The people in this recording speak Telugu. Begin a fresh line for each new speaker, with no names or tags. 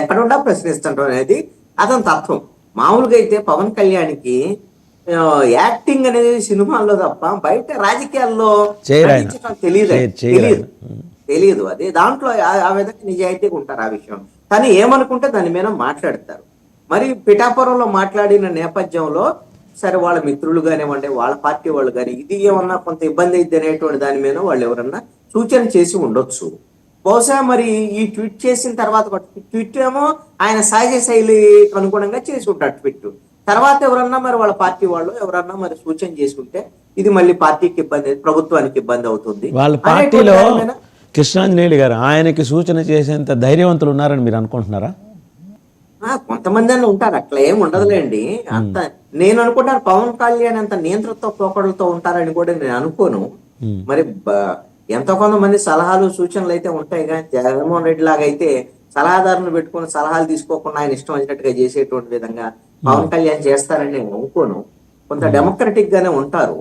ఎక్కడుండా ప్రశ్నిస్తుంటాం అనేది అతని తత్వం. మామూలుగా అయితే పవన్ కళ్యాణ్కి యాక్టింగ్ అనేది సినిమాల్లో తప్ప బయట రాజకీయాల్లో నటించడం తెలియదు. అదే దాంట్లో ఆ విధంగా నిజాయితీగా ఉంటారు ఆ విషయం. కానీ ఏమనుకుంటే దాని మీద మాట్లాడతారు. మరి పిఠాపురంలో మాట్లాడిన నేపథ్యంలో సరే వాళ్ళ మిత్రులు కానివ్వండి, వాళ్ళ పార్టీ వాళ్ళు కానీ ఇది ఏమన్నా కొంత ఇబ్బంది అయింది అనేటువంటి దాని మీద వాళ్ళు ఎవరన్నా సూచన చేసి ఉండొచ్చు. బహుశా మరి ఈ ట్వీట్ చేసిన తర్వాత ట్వీట్ ఏమో ఆయన సహజ శైలి అనుగుణంగా చేసి ఉంటాడు ట్వీట్. తర్వాత ఎవరన్నా మరి వాళ్ళ పార్టీ వాళ్ళు ఎవరన్నా మరి సూచన చేసుకుంటే ఇది మళ్ళీ పార్టీకి ఇబ్బంది, ప్రభుత్వానికి ఇబ్బంది అవుతుంది.
వాళ్ళ పార్టీలో కృష్ణాంజనేయులు గారు ఆయనకి సూచన చేసేంత ధైర్యవంతులు ఉన్నారని మీరు అనుకుంటున్నారా?
కొంతమంది అని ఉంటారు, అట్లా ఏం ఉండదులేండి. అంత నేను అనుకుంటాను పవన్ కళ్యాణ్ అంత నియంత్రణతో పోకడలతో ఉంటారని కూడా నేను అనుకోను. మరి ఎంతో కొంతమంది సలహాలు సూచనలు అయితే ఉంటాయి. కానీ జగన్మోహన్ రెడ్డి లాగా అయితే సలహాదారులు పెట్టుకుని సలహాలు తీసుకోకుండా ఆయన ఇష్టం వచ్చినట్టుగా చేసేటువంటి విధంగా పవన్ కళ్యాణ్ చేస్తారని నేను అనుకోను. కొంత డెమోక్రటిక్ గానే ఉంటారు.